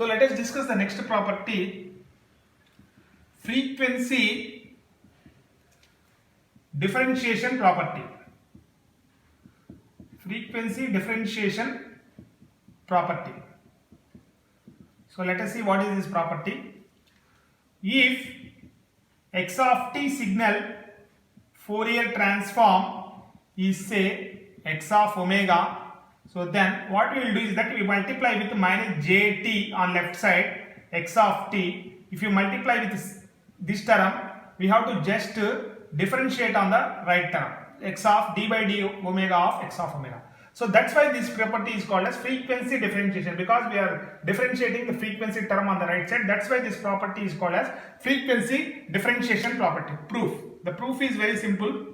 So let us discuss the next property, frequency differentiation property. Frequency differentiation property. So let us see what is this property. If x of t signal Fourier transform is say x of omega, so then what we will do is that we multiply with minus jt on left side x of t. If you multiply with this term, we have to just differentiate on the right term, x of d by d omega of x of omega. So that's why this property is called as frequency differentiation, because we are differentiating the frequency term on the right side. That's why this property is called as frequency differentiation property. Proof. The proof is very simple.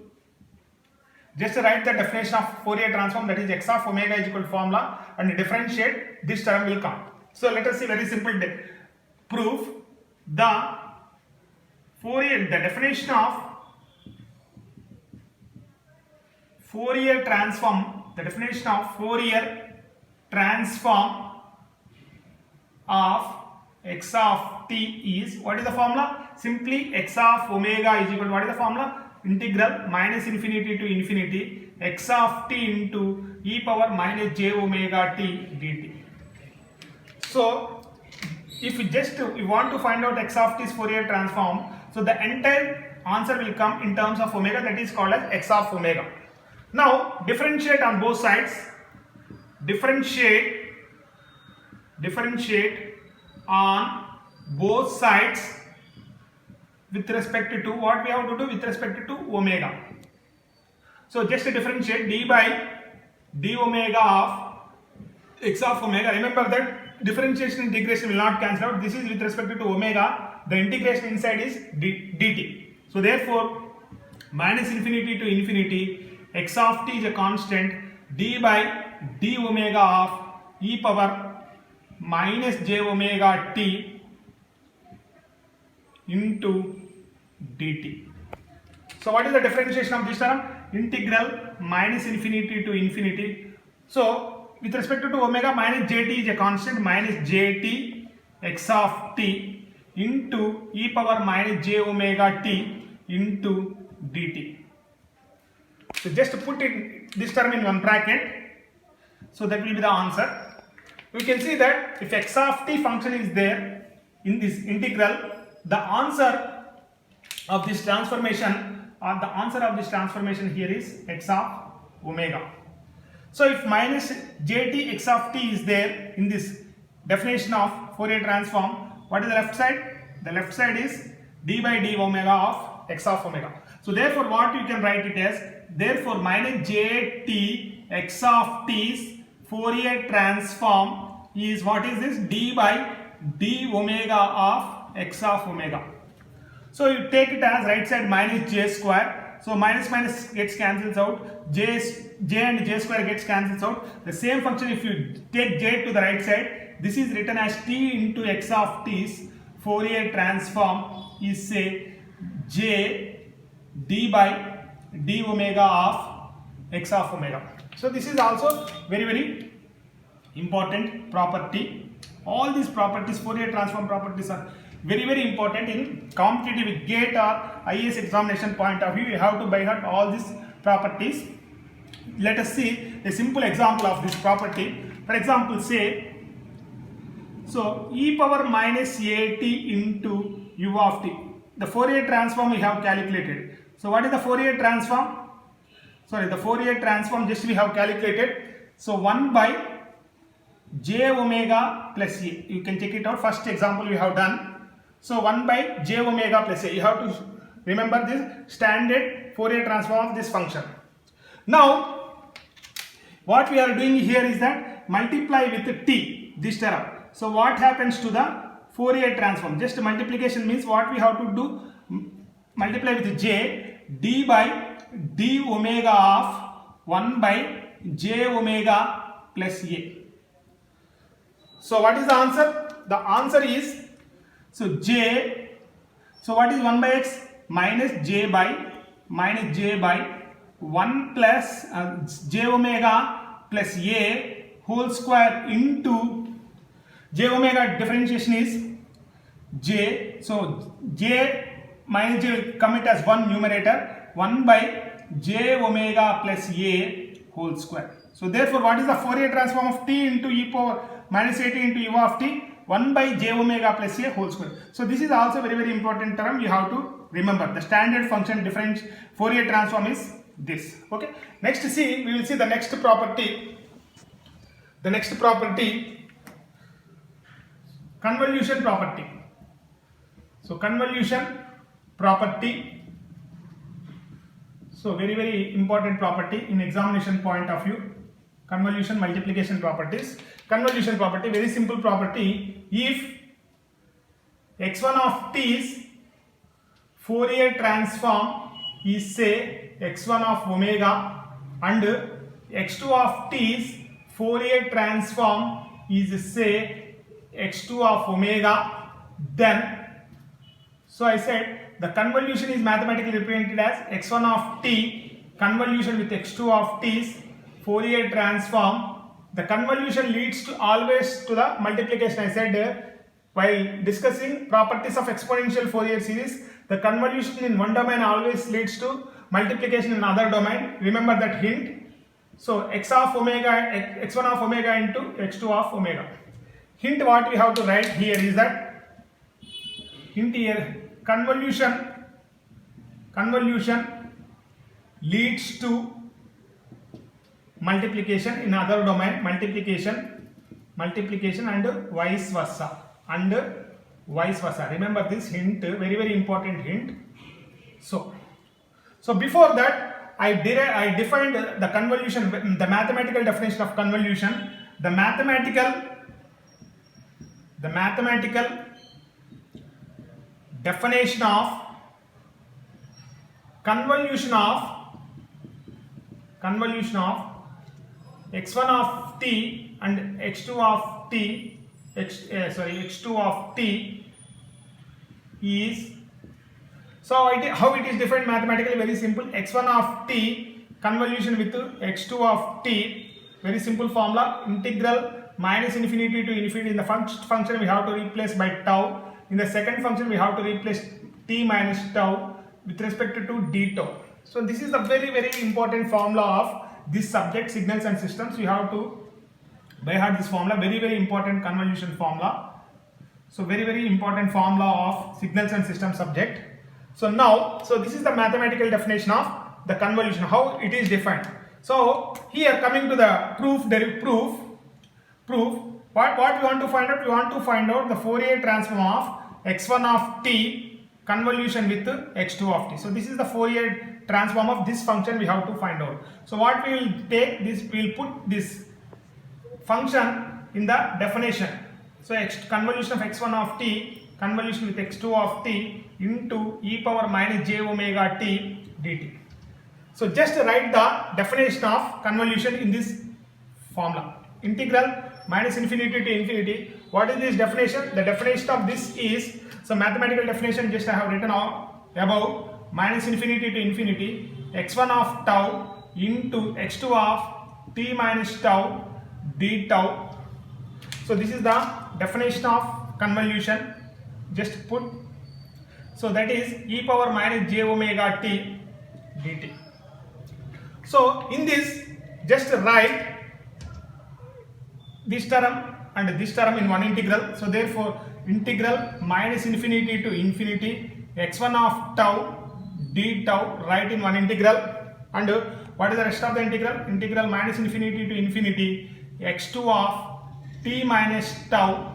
Just write the definition of Fourier transform, that is x of omega is equal to formula, and differentiate, this term will come. So let us see very simple proof. The definition of Fourier transform, the definition of Fourier transform of x of t is, what is the formula? Simply x of omega is equal to, what is the formula? Integral minus infinity to infinity x of t into e power minus j omega t dt. So if we want to find out x of t's Fourier transform, so the entire answer will come in terms of omega, that is called as x of omega. Now differentiate on both sides. Differentiate on both sides with respect to what we have to do with respect to omega. So just differentiate d by d omega of x of omega. Remember that differentiation and integration will not cancel out. This is with respect to omega. The integration inside is dt. So therefore minus infinity to infinity x of t is a constant, d by d omega of e power minus j omega t into dt. So what is the differentiation of this term? Integral minus infinity to infinity. So with respect to omega, minus jt is a constant, minus jt x of t into e power minus j omega t into dt. So just put this term in one bracket, so that will be the answer. We can see that if x of t function is there in this integral, the answer of this transformation, here is x of omega. So if minus jt x of t is there in this definition of Fourier transform, what is the left side? The left side is d by d omega of x of omega. So therefore what you can write it as, therefore minus jt x of t's Fourier transform is, what is this? D by d omega of x of omega. So you take it as right side minus j square. So minus minus gets cancels out. J and j square gets cancels out. The same function, if you take j to the right side, this is written as t into x of t's Fourier transform is say j d by d omega of x of omega. So this is also very important property. All these properties, Fourier transform properties, are very important in competitive GATE or IAS examination point of view. You have to by heart all these properties. Let us see a simple example of this property. For example, say, so e power minus at into u of t. The Fourier transform we have calculated. So what is the Fourier transform? The Fourier transform just we have calculated. So 1 by j omega plus a. You can check it out. First example we have done. So 1 by j omega plus a. You have to remember this standard Fourier transform of this function. Now what we are doing here is that multiply with t, this term. So what happens to the Fourier transform? Just multiplication means what we have to do, multiply with j, d by d omega of 1 by j omega plus a. So what is the answer? The answer is, so j, so what is 1 by x? Minus j by 1 plus j omega plus a whole square into j omega differentiation is j, so j minus j will come it as 1 numerator, 1 by j omega plus a whole square. So therefore what is the Fourier transform of t into e power minus at into u of t? 1 by j omega plus a whole square. So this is also very important term you have to remember. The standard function difference Fourier transform is this. Okay. Next see, we will see the next property. The next property, convolution property. So convolution property. So very important property in examination point of view. Convolution multiplication properties. Convolution property, very simple property. If x1 of t's Fourier transform is say x1 of omega and x2 of t's Fourier transform is say x2 of omega, then so I said the convolution is mathematically represented as x1 of t convolution with x2 of t's Fourier transform. The convolution leads to always to the multiplication. I said while discussing properties of exponential Fourier series, the convolution in one domain always leads to multiplication in another domain. Remember that hint. So x of omega, x1 of omega into x2 of omega. Hint what we have to write here is that, hint here, convolution leads to multiplication in other domain, multiplication and vice versa, Remember this hint, very important hint. So before that I defined the convolution, the mathematical definition of convolution. The mathematical definition of convolution of x1 of t and x2 of t, x2 of t is, so how it is defined mathematically, very simple. x1 of t convolution with x2 of t, very simple formula, integral minus infinity to infinity. In the first function we have to replace by tau, in the second function we have to replace t minus tau with respect to d tau. So this is the very important formula of this subject, signals and systems. You have to by heart this formula, very important convolution formula. So very important formula of signals and system subject. So now, this is the mathematical definition of the convolution, how it is defined. So here coming to the proof, what we want to find out? We want to find out the Fourier transform of x1 of t convolution with x2 of t. So this is the Fourier transform of this function we have to find out. So what we will take this, we will put this function in the definition. So convolution of x1 of t convolution with x2 of t into e power minus j omega t dt. So just write the definition of convolution in this formula. Integral minus infinity to infinity. What is this definition? The definition of this is, so mathematical definition just I have written above, minus infinity to infinity x1 of tau into x2 of t minus tau d tau. So this is the definition of convolution. Just put, so that is e power minus j omega t dt. So in this just write this term and this term in one integral. So therefore integral minus infinity to infinity x1 of tau d tau, write in one integral, and what is the rest of the integral? Integral minus infinity to infinity x2 of t minus tau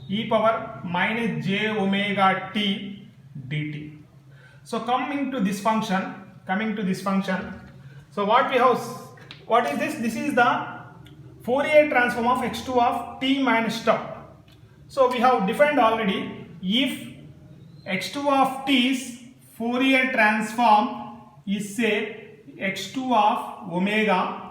e power minus j omega t dt. So coming to this function, so what we have, what is this? This is the Fourier transform of x2 of t minus tau. So we have defined already, if x2 of t's Fourier transform is say x2 of omega,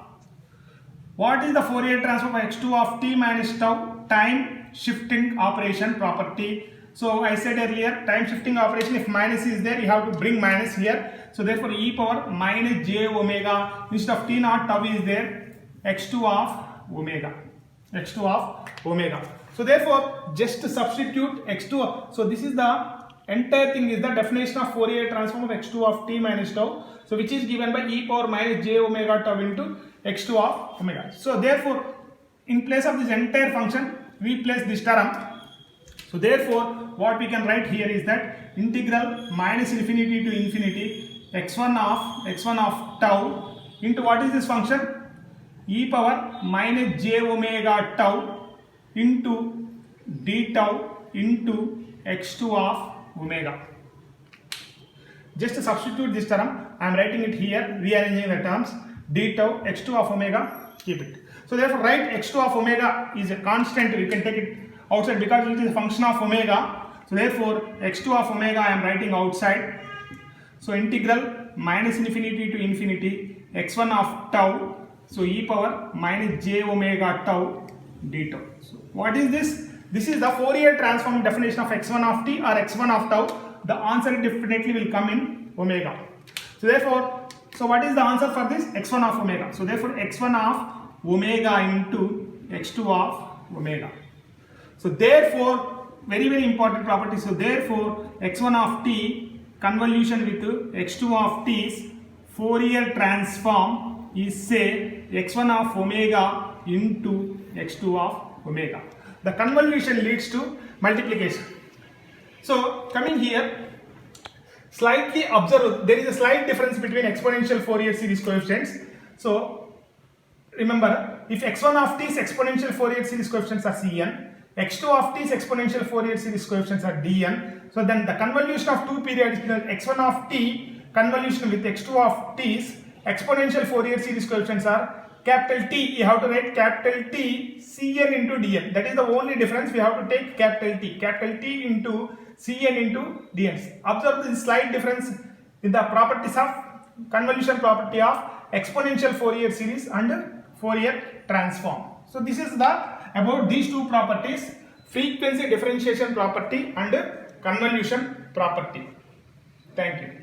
what is the Fourier transform of x2 of t minus tau? Time shifting operation property. So I said earlier, time shifting operation, if minus is there you have to bring minus here. So therefore e power minus j omega, instead of t naught tau is there, x2 of omega. x2 of omega. So therefore just substitute x2. So this is the entire thing is the definition of Fourier transform of x2 of t minus tau. So which is given by e power minus j omega tau into x2 of omega. So therefore in place of this entire function we place this term. So therefore what we can write here is that integral minus infinity to infinity x1 of tau into what is this function, e power minus j omega tau into d tau into x2 of omega. Just to substitute this term, I am writing it here, rearranging the terms, d tau x2 of omega, keep it. So therefore write x2 of omega is a constant, we can take it outside because it is a function of omega. So therefore x2 of omega I am writing outside. So integral minus infinity to infinity x1 of tau, so e power minus j omega tau d tau. So what is this? This is the Fourier transform definition of x1 of t or x1 of tau. The answer definitely will come in omega. So therefore, so what is the answer for this? x1 of omega. So therefore x1 of omega into x2 of omega. So therefore very important property. So therefore x1 of t convolution with x2 of t's Fourier transform is say x1 of omega into x2 of omega. The convolution leads to multiplication. So coming here, slightly observe there is a slight difference between exponential Fourier series coefficients. So remember, if x1 of t's exponential Fourier series coefficients are Cn, x2 of t's exponential Fourier series coefficients are Dn. So then the convolution of two periods between x1 of t convolution with x2 of t's exponential Fourier series coefficients are capital T. You have to write capital T Cn into Dn. That is the only difference. We have to take capital T into Cn into Dn. Observe this slight difference in the properties of convolution property of exponential Fourier series and Fourier transform. So this is the about these two properties, frequency differentiation property and convolution property. Thank you.